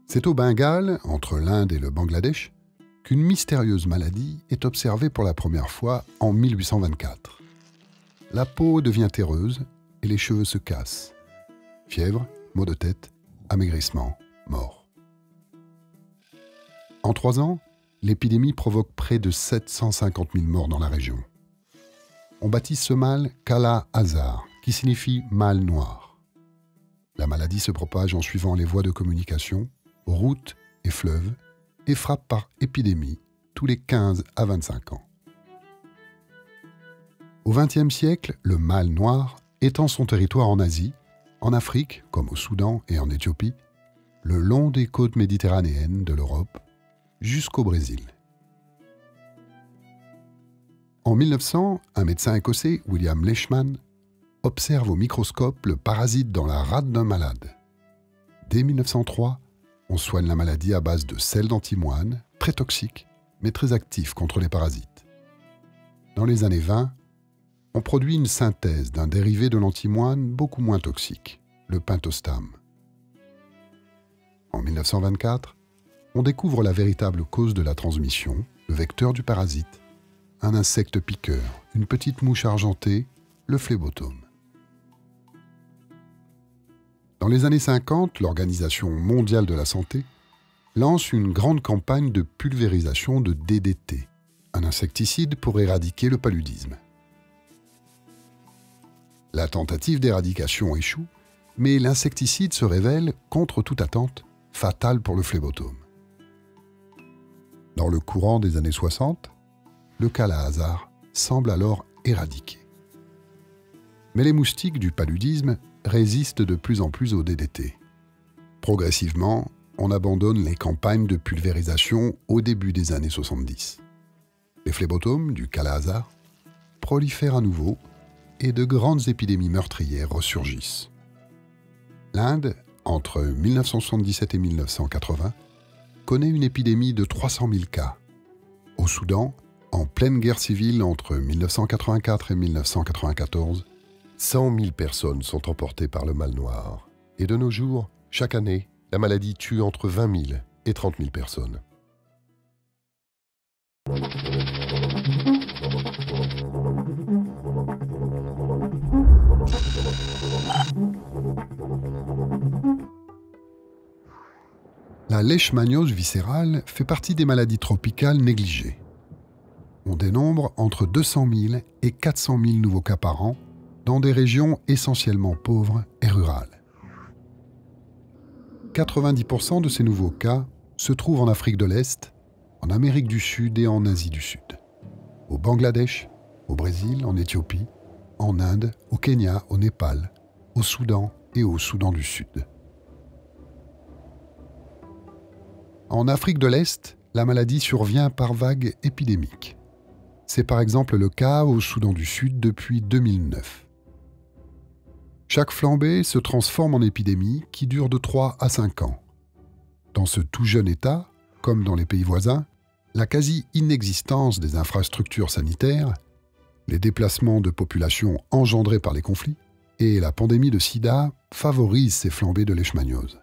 C'est au Bengale, entre l'Inde et le Bangladesh, qu'une mystérieuse maladie est observée pour la première fois en 1824. La peau devient terreuse et les cheveux se cassent. Fièvre, maux de tête, amaigrissement, mort. En 3 ans, l'épidémie provoque près de 750 000 morts dans la région. On baptise ce mal Kala Azar, qui signifie mal noir. La maladie se propage en suivant les voies de communication, routes et fleuves, et frappe par épidémie tous les 15 à 25 ans. Au XXe siècle, le mal noir étend son territoire en Asie, en Afrique, comme au Soudan et en Éthiopie, le long des côtes méditerranéennes de l'Europe, jusqu'au Brésil. En 1900, un médecin écossais, William Leishman, observe au microscope le parasite dans la rate d'un malade. Dès 1903, on soigne la maladie à base de sel d'antimoine, très toxique, mais très actif contre les parasites. Dans les années 20, on produit une synthèse d'un dérivé de l'antimoine beaucoup moins toxique, le pentostam. En 1924, on découvre la véritable cause de la transmission, le vecteur du parasite, un insecte piqueur, une petite mouche argentée, le phlébotome. Dans les années 50, l'Organisation mondiale de la santé lance une grande campagne de pulvérisation de DDT, un insecticide pour éradiquer le paludisme. La tentative d'éradication échoue, mais l'insecticide se révèle, contre toute attente, fatal pour le phlébotome. Dans le courant des années 60, le Kala Azar semble alors éradiqué. Mais les moustiques du paludisme résistent de plus en plus au DDT. Progressivement, on abandonne les campagnes de pulvérisation au début des années 70. Les phlébotomes du Kala Azar prolifèrent à nouveau et de grandes épidémies meurtrières ressurgissent. L'Inde, entre 1977 et 1980, connaît une épidémie de 300 000 cas. Au Soudan, en pleine guerre civile entre 1984 et 1994, 100 000 personnes sont emportées par le mal noir. Et de nos jours, chaque année, la maladie tue entre 20 000 et 30 000 personnes. La leishmaniose viscérale fait partie des maladies tropicales négligées. On dénombre entre 200 000 et 400 000 nouveaux cas par an dans des régions essentiellement pauvres et rurales. 90% de ces nouveaux cas se trouvent en Afrique de l'Est, en Amérique du Sud et en Asie du Sud, au Bangladesh, au Brésil, en Éthiopie, en Inde, au Kenya, au Népal, au Soudan et au Soudan du Sud. En Afrique de l'Est, la maladie survient par vagues épidémiques. C'est par exemple le cas au Soudan du Sud depuis 2009. Chaque flambée se transforme en épidémie qui dure de 3 à 5 ans. Dans ce tout jeune État, comme dans les pays voisins, la quasi-inexistence des infrastructures sanitaires, les déplacements de population engendrés par les conflits et la pandémie de sida favorisent ces flambées de leishmaniose.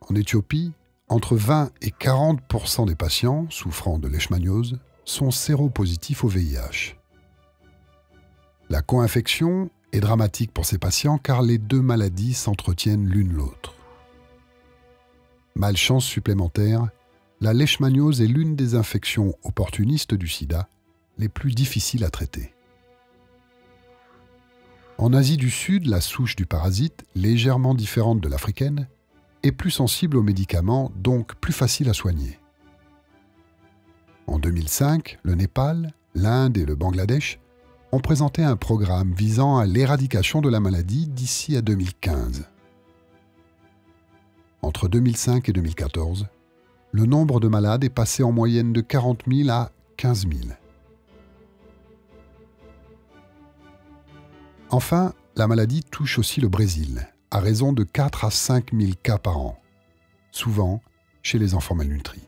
En Éthiopie, entre 20 et 40% des patients souffrant de leishmaniose sont séropositifs au VIH. La co-infection est dramatique pour ces patients car les deux maladies s'entretiennent l'une l'autre. Malchance supplémentaire, la leishmaniose est l'une des infections opportunistes du sida les plus difficiles à traiter. En Asie du Sud, la souche du parasite, légèrement différente de l'africaine, est plus sensible aux médicaments, donc plus facile à soigner. En 2005, le Népal, l'Inde et le Bangladesh ont présenté un programme visant à l'éradication de la maladie d'ici à 2015. Entre 2005 et 2014, le nombre de malades est passé en moyenne de 40 000 à 15 000. Enfin, la maladie touche aussi le Brésil, à raison de 4 à 5 000 cas par an, souvent chez les enfants malnutris.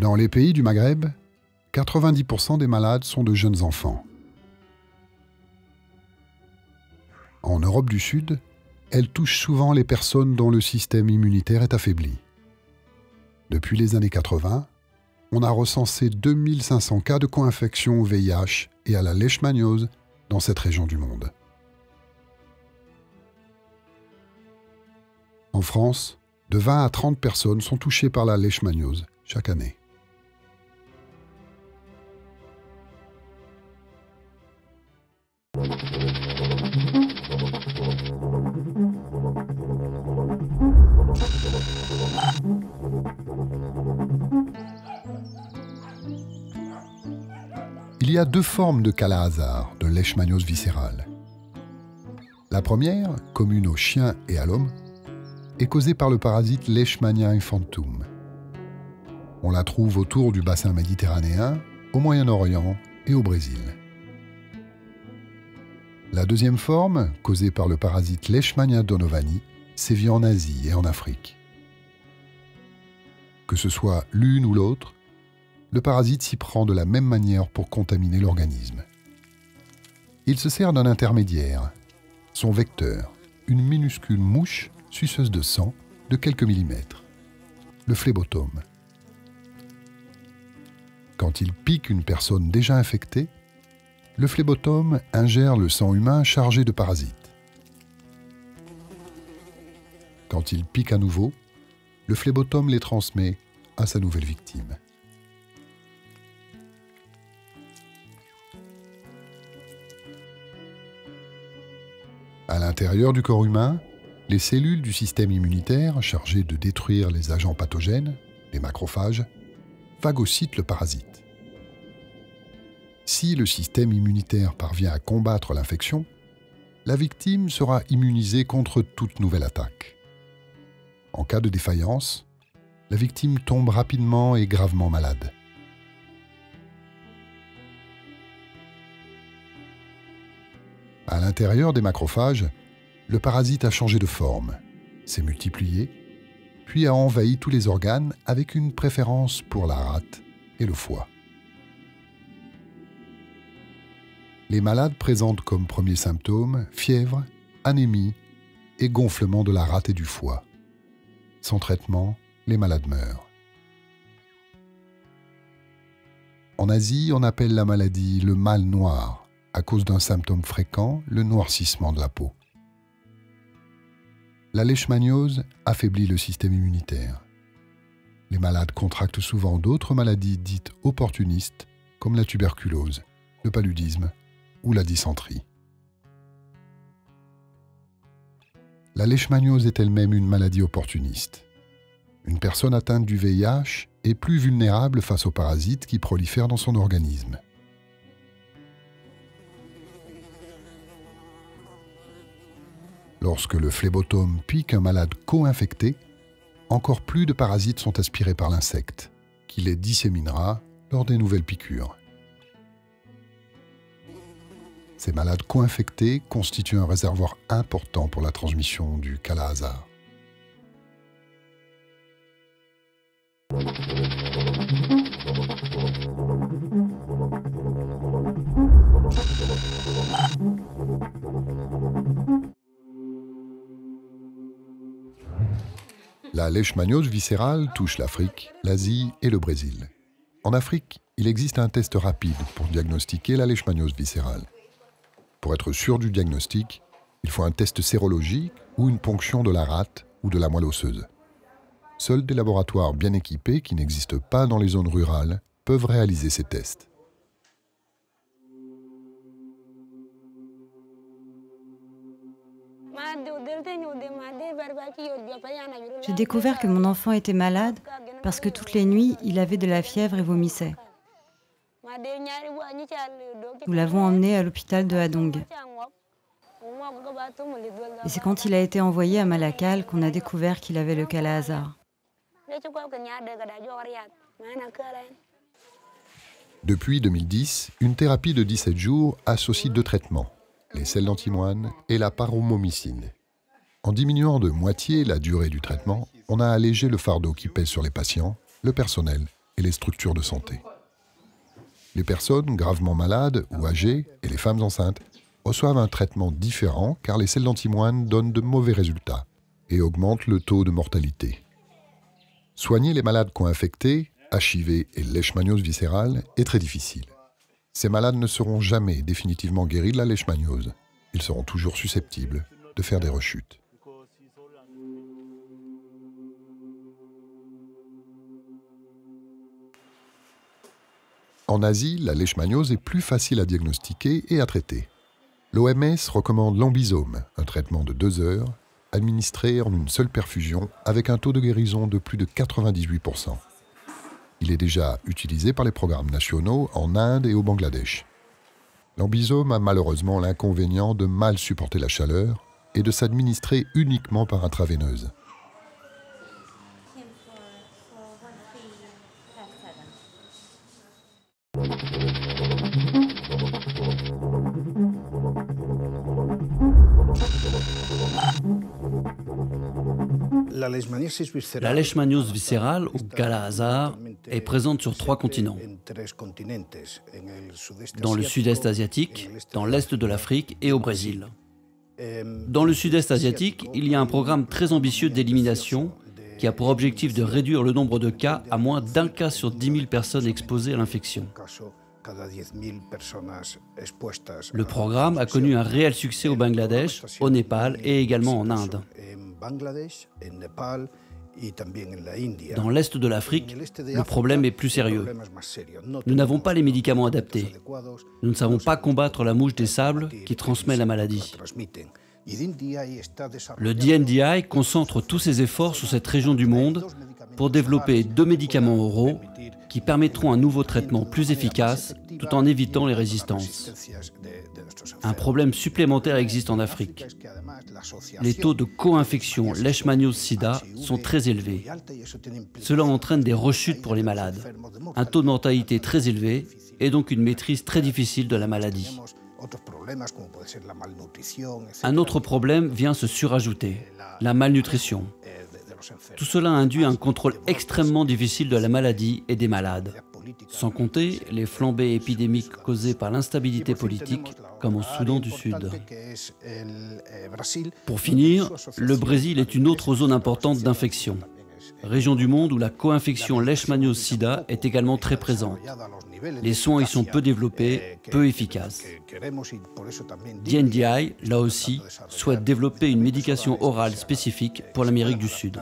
Dans les pays du Maghreb, 90% des malades sont de jeunes enfants. En Europe du Sud, elle touche souvent les personnes dont le système immunitaire est affaibli. Depuis les années 80, on a recensé 2500 cas de co-infection au VIH et à la leishmaniose dans cette région du monde. En France, de 20 à 30 personnes sont touchées par la leishmaniose chaque année. Il y a deux formes de Kala-Azar, de leishmaniose viscérale. La première, commune aux chiens et à l'homme, est causée par le parasite Leishmania infantum. On la trouve autour du bassin méditerranéen, au Moyen-Orient et au Brésil. La deuxième forme, causée par le parasite Leishmania donovani, sévit en Asie et en Afrique. Que ce soit l'une ou l'autre, le parasite s'y prend de la même manière pour contaminer l'organisme. Il se sert d'un intermédiaire, son vecteur, une minuscule mouche suceuse de sang de quelques millimètres, le phlébotome. Quand il pique une personne déjà infectée, le phlébotome ingère le sang humain chargé de parasites. Quand il pique à nouveau, le phlébotome les transmet à sa nouvelle victime. À l'intérieur du corps humain, les cellules du système immunitaire chargées de détruire les agents pathogènes, les macrophages, phagocytent le parasite. Si le système immunitaire parvient à combattre l'infection, la victime sera immunisée contre toute nouvelle attaque. En cas de défaillance, la victime tombe rapidement et gravement malade. À l'intérieur des macrophages, le parasite a changé de forme, s'est multiplié, puis a envahi tous les organes avec une préférence pour la rate et le foie. Les malades présentent comme premiers symptômes fièvre, anémie et gonflement de la rate et du foie. Sans traitement, les malades meurent. En Asie, on appelle la maladie le mal noir, à cause d'un symptôme fréquent, le noircissement de la peau. La leishmaniose affaiblit le système immunitaire. Les malades contractent souvent d'autres maladies dites opportunistes, comme la tuberculose, le paludisme ou la dysenterie. La leishmaniose est elle-même une maladie opportuniste. Une personne atteinte du VIH est plus vulnérable face aux parasites qui prolifèrent dans son organisme. Lorsque le phlébotome pique un malade co-infecté, encore plus de parasites sont aspirés par l'insecte, qui les disséminera lors des nouvelles piqûres. Ces malades co-infectés constituent un réservoir important pour la transmission du Kala-Azar. La leishmaniose viscérale touche l'Afrique, l'Asie et le Brésil. En Afrique, il existe un test rapide pour diagnostiquer la leishmaniose viscérale. Pour être sûr du diagnostic, il faut un test sérologique ou une ponction de la rate ou de la moelle osseuse. Seuls des laboratoires bien équipés qui n'existent pas dans les zones rurales peuvent réaliser ces tests. J'ai découvert que mon enfant était malade parce que toutes les nuits, il avait de la fièvre et vomissait. Nous l'avons emmené à l'hôpital de Hadong. Et c'est quand il a été envoyé à Malakal qu'on a découvert qu'il avait le Kala-Azar. Depuis 2010, une thérapie de 17 jours associe deux traitements, les sels d'antimoine et la paromomycine. En diminuant de moitié la durée du traitement, on a allégé le fardeau qui pèse sur les patients, le personnel et les structures de santé. Les personnes gravement malades ou âgées et les femmes enceintes reçoivent un traitement différent car les sels d'antimoine donnent de mauvais résultats et augmentent le taux de mortalité. Soigner les malades co-infectés, HIV et leishmaniose viscérale, est très difficile. Ces malades ne seront jamais définitivement guéris de la leishmaniose. Ils seront toujours susceptibles de faire des rechutes. En Asie, la leishmaniose est plus facile à diagnostiquer et à traiter. L'OMS recommande l'ambisome, un traitement de 2 heures, administré en une seule perfusion avec un taux de guérison de plus de 98%. Il est déjà utilisé par les programmes nationaux en Inde et au Bangladesh. L'ambisome a malheureusement l'inconvénient de mal supporter la chaleur et de s'administrer uniquement par intraveineuse. La leishmaniose viscérale, ou Kala-Azar, est présente sur 3 continents. Dans le sud-est asiatique, dans l'est de l'Afrique et au Brésil. Dans le sud-est asiatique, il y a un programme très ambitieux d'élimination qui a pour objectif de réduire le nombre de cas à moins d'1 cas sur 10 000 personnes exposées à l'infection. Le programme a connu un réel succès au Bangladesh, au Népal et également en Inde. Dans l'est de l'Afrique, le problème est plus sérieux. Nous n'avons pas les médicaments adaptés. Nous ne savons pas combattre la mouche des sables qui transmet la maladie. Le DNDi concentre tous ses efforts sur cette région du monde pour développer 2 médicaments oraux qui permettront un nouveau traitement plus efficace tout en évitant les résistances. Un problème supplémentaire existe en Afrique. Les taux de co-infection leishmaniose-sida sont très élevés. Cela entraîne des rechutes pour les malades, un taux de mortalité très élevé et donc une maîtrise très difficile de la maladie. Un autre problème vient se surajouter, la malnutrition. Tout cela induit un contrôle extrêmement difficile de la maladie et des malades. Sans compter les flambées épidémiques causées par l'instabilité politique, comme au Soudan du Sud. Pour finir, le Brésil est une autre zone importante d'infection. Région du monde où la co-infection leishmaniose-sida est également très présente. Les soins y sont peu développés, peu efficaces. DNDi, là aussi, souhaite développer une médication orale spécifique pour l'Amérique du Sud.